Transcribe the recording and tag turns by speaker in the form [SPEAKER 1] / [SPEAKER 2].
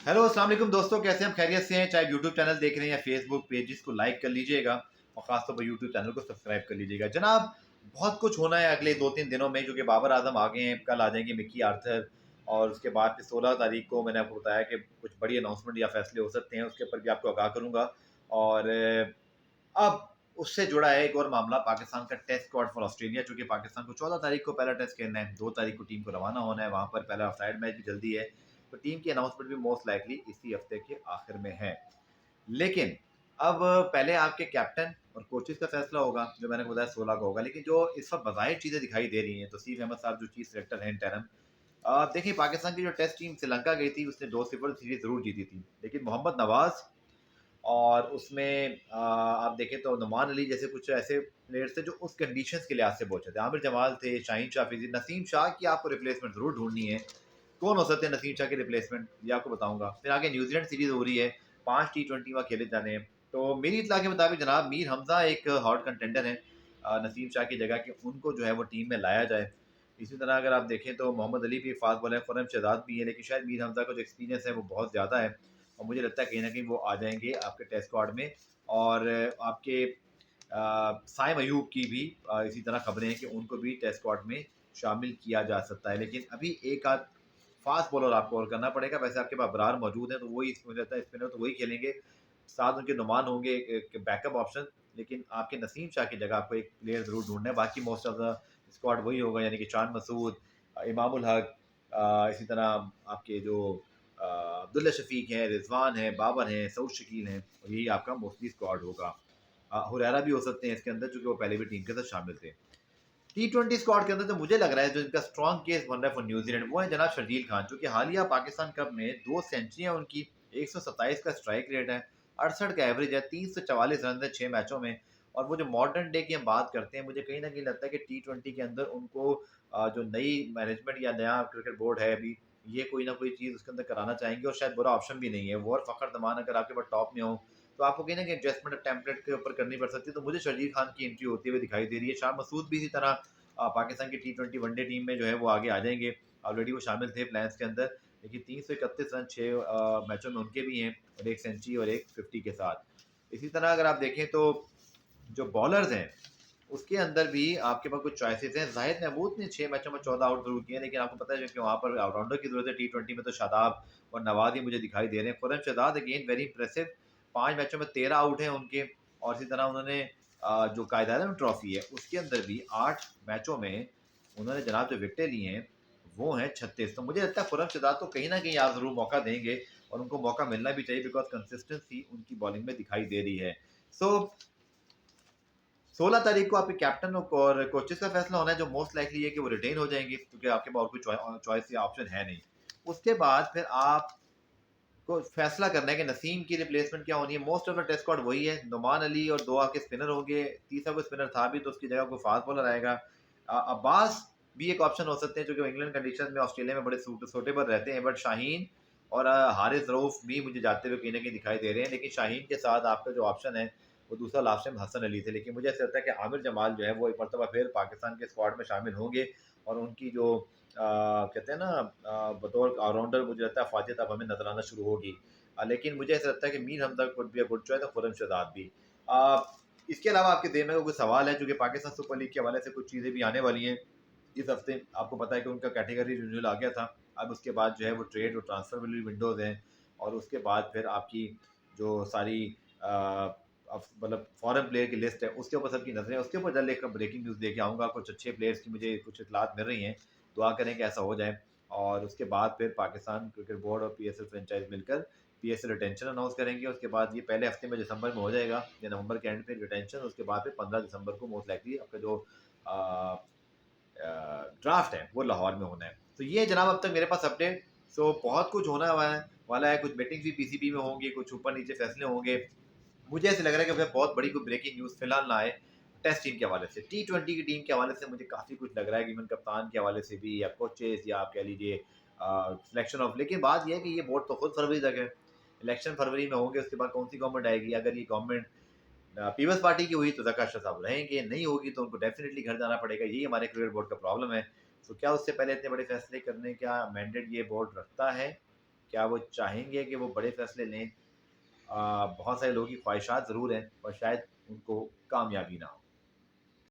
[SPEAKER 1] Hello अस्सलाम वालेकुम दोस्तों, कैसे हैं? खैरियत से हैं? चाहे यूट्यूब चैनल देख रहे हैं या फेसबुक पेजेस को लाइक कर लीजिएगा और खासतौर पर यूट्यूब चैनल को सब्सक्राइब कर लीजिएगा। जनाब, बहुत कुछ होना है अगले 2-3 दिनों में, क्योंकि बाबर आजम आ गए हैं, कल आ जाएंगे मिकी आर्थर और उसके बाद फिर 16 तारीख को मैंने आपको बताया कि कुछ बड़ी अनाउंसमेंट या फैसले हो सकते हैं, उसके ऊपर भी आपको आगाह करूँगा। और अब उससे जुड़ा है एक और मामला, पाकिस्तान का टेस्ट स्क्वाड फॉर ऑस्ट्रेलिया, चूँकि पाकिस्तान को 14 तारीख को पहला टेस्ट खेलना है, 2 तारीख को टीम को रवाना होना है, वहाँ पर पहला ऑफसाइड मैच भी जल्दी है, तो टीम की अनाउंसमेंट भी मोस्ट लाइकली इसी हफ्ते के आखिर में है। लेकिन अब पहले आपके कैप्टन और कोचेज़ का फैसला होगा, जो मैंने बताया 16 को होगा, लेकिन जो इस वक़्त बज़ाहिर चीज़ें दिखाई दे रही हैं, तौसीफ अहमद साहब जो चीफ सिलेक्टर हैं इंटरिम, देखिए पाकिस्तान की जो टेस्ट टीम श्रीलंका गई थी, उसने 2-0 सीरीज़ ज़रूर जीती थी, लेकिन मोहम्मद नवाज़ और उसमें आप देखें तो नुमान अली जैसे कुछ ऐसे प्लेयर्स थे जो उस कंडीशंस के लिहाज से पहुंचे थे। आमिर जमाल थे, शाहीन शाह अफरीदी, नसीम शाह की आपको रिप्लेसमेंट ज़रूर ढूंढनी है। कौन हो सकते हैं नसीम शाह के रिप्लेसमेंट, ये आपको बताऊंगा। फिर आगे न्यूजीलैंड सीरीज़ हो रही है, 5 T20 वहाँ खेले जाने हैं। तो मेरी इत्तला के मुताबिक जनाब मीर हमज़ा एक हॉट कंटेंडर है नसीम शाह की जगह, कि उनको जो है वो टीम में लाया जाए। इसी तरह अगर आप देखें तो मोहम्मद अली भी फास्ट बॉलर है, खुर्रम शहजाद भी है, लेकिन शायद मीर हमज़ा का जो एक्सपीरियंस है वो बहुत ज़्यादा है और मुझे लगता है कहीं न कहीं वो आ जाएँगे आपके टेस्ट स्क्वाड में। और आपके साइम अयूब की भी इसी तरह खबरें हैं कि उनको भी टेस्ट स्क्वाड में शामिल किया जा सकता है। लेकिन अभी एक आध फास्ट बॉलर आपको और करना पड़ेगा। वैसे आपके पास अबरार मौजूद हैं, तो वही मुझे लगता है स्पिनर तो वही खेलेंगे। साथ उनके नुमान होंगे एक बैकअप ऑप्शन, लेकिन आपके नसीम शाह की जगह आपको एक प्लेयर ज़रूर ढूँढना है। बाकी मोस्ट ऑफ द स्क्वाड वही होगा, यानी कि चांद मसूद, इमामुल हक, इसी तरह आपके जो अब्दुल्ला शफीक हैं, रिजवान हैं, बाबर हैं, सऊद शकील हैं, और यही आपका मोस्टली स्क्वाड होगा। हुरैरा भी हो सकते हैं इसके अंदर, चूँकि वो पहले भी टीम के साथ शामिल थे। T20 स्क्वाड के अंदर जो मुझे लग रहा है, जो इनका स्ट्रॉन्ग केस बन रहा है फॉर न्यूजीलैंड, वो है जनाब शर्जील खान, जो कि हालिया पाकिस्तान कप में 2 सेंचुरियाँ उनकी, 127 का स्ट्राइक रेट है, 68 का एवरेज है, 344 रन है 6 मैचों में। और वो जो मॉडर्न डे की हम बात करते हैं, मुझे कहीं न कहीं लगता है कि T20 के अंदर उनको जो नई मैनेजमेंट या नया क्रिकेट बोर्ड है अभी, ये कोई ना कोई चीज़ उसके अंदर कराना चाहेंगे और शायद बुरा ऑप्शन भी नहीं है। वो और फ़खर जमान अगर आपके पास टॉप में हो, तो आपको कहीं न कहीं एडजस्टमेंट टेम्पलेट के ऊपर करनी पड़ सकती है, तो मुझे शर्जील खान की एंट्री होती हुई दिखाई दे रही है। शाह मसूद भी इसी तरह पाकिस्तान की T20 वनडे टीम में जो है वो आगे आ जाएँगे। ऑलरेडी वो शामिल थे प्लान्स के अंदर, लेकिन 331 रन 6 मैचों में उनके भी हैं और 1 सेंचुरी और 1 50 के साथ। इसी तरह अगर आप देखें तो जो बॉलर्स हैं, उसके अंदर भी आपके पास कुछ चॉइसेस हैं। ज़ाहिद महमूद ने 6 मैचों में 14 आउट ज़रूर किए हैं, लेकिन आपको पता है कि वहाँ पर ऑलराउंडर की ज़रूरत है। T20 में तो शादाब और नवाज़ ही मुझे दिखाई दे रहे हैं। Khurram Shahzad again very impressive, 5 मैचों में 13 आउट हैं उनके, और इसी तरह उन्होंने जो कायद-ए-आज़म ट्रॉफ़ी है, उसके अंदर भी 8 मैचों में उन्होंने जनाब जो विकेटें ली हैं, वो हैं 36। तो मुझे लगता है खुर्रम शहजाद को कहीं न कहीं आप ज़रूर मौका देंगे और उनको मौका मिलना भी चाहिए, बिकॉज़ कंसिस्टेंसी उनकी बॉलिंग में दिखाई दे रही है। सो 16 तारीख को आपके कैप्टन और कोचेस का फैसला होना है, जो मोस्ट लाइकली है कि वो रिटेन हो जाएँगे, क्योंकि आपके पास और कोई चॉइस या ऑप्शन है नहीं। उसके बाद फिर आपको फैसला करना है कि नसीम की रिप्लेसमेंट क्या होनी है। Most of the test squad वही है, नुमान अली और 2 आपके स्पिनर होंगे, तीसरा कोई स्पिनर था भी तो उसकी जगह कोई फास्ट बॉलर आएगा। अब्बास भी एक ऑप्शन हो सकते हैं, जो कि इंग्लैंड कंडीशन में ऑस्ट्रेलिया में बड़े सूटेबल रहते हैं, बट शाहीन और हारिस रऊफ भी मुझे जाते हुए कहीं न कहीं दिखाई दे रहे हैं, लेकिन शाहीन के साथ आपका जो ऑप्शन है, वो दूसरा लास्ट टाइम हसन अली थे। लेकिन मुझे ऐसा लगता है कि आमिर जमाल जो है वो एक मर्तबा फिर पाकिस्तान के स्क्वाड में शामिल होंगे और उनकी जो कहते हैं ना बतौर ऑलराउंडर, मुझे लगता है फ़ातिहत अब हमें नज़र आना शुरू होगी। लेकिन मुझे ऐसा लगता है कि Mir Hamza could be a good choice और खुर्रम शहजाद भी। अ, इसके अलावा आपके ज़हन में कोई सवाल है? चूँकि पाकिस्तान सुपर लीग के हवाले से कुछ चीज़ें भी आने वाली हैं इस हफ़्ते। आपको पता है कि उनका कैटेगरी रिन्यूअल आ गया था। अब उसके बाद जो है वो ट्रेड और ट्रांसफ़र वाली विंडोज़ हैं, और उसके बाद फिर आपकी जो सारी अ, मतलब फॉरेन प्लेयर की लिस्ट है, उसके ऊपर सबकी नज़रें हैं। उसके ऊपर जल्द एक ब्रेकिंग न्यूज़ लेके आऊँगा। कुछ अच्छे प्लेयर्स की मुझे कुछ इत्तलात मिल रही हैं। दुआ करें कि ऐसा हो जाए, और उसके बाद फिर पाकिस्तान क्रिकेट बोर्ड और पीएसएल फ्रेंचाइज़ मिलकर पीएसएल रिटेंशन अनाउंस करेंगे। उसके बाद ये पहले हफ्ते में दिसंबर में हो जाएगा या नवंबर के एंड पे रिटेंशन। उसके बाद फिर 15 दिसंबर को मोस्ट लाइकली आपका जो अ ड्राफ्ट है वो लाहौर में होना है। तो ये जनाब अब तक मेरे पास अपडेट। सो बहुत कुछ होना वाला है। कुछ मीटिंग्स भी पीसीबी में होंगी, कुछ ऊपर-नीचे फैसले होंगे। मुझे ऐसा लग रहा है कि भई बहुत बड़ी कोई ब्रेकिंग न्यूज़ फिलहाल ना आए टेस्ट टीम के हवाले से। T20 की टीम के हवाले से मुझे काफ़ी कुछ लग रहा है कि इवन कप्तान के हवाले से भी, या कोचेज़, या आप कह लीजिए सिलेक्शन ऑफ, लेकिन बात ये है कि ये बोर्ड तो खुद फरवरी तक है। इलेक्शन फरवरी में होंगे, उसके बाद कौन-सी गवर्नमेंट आएगी। अगर ये गवर्नमेंट पीपल्स पार्टी की हुई तो ज़रका शाह साहब रहेंगे, नहीं होगी तो उनको डेफ़िनिटली घर जाना पड़ेगा। यही हमारे क्रिकेट बोर्ड का प्रॉब्लम है। तो क्या उससे पहले इतने बड़े फैसले करने का मैंडेट ये बोर्ड रखता है? क्या वो चाहेंगे कि वो बड़े फैसले लें? बहुत सारे लोगों की ख्वाहिशात ज़रूर हैं, पर शायद उनको कामयाबी ना हो।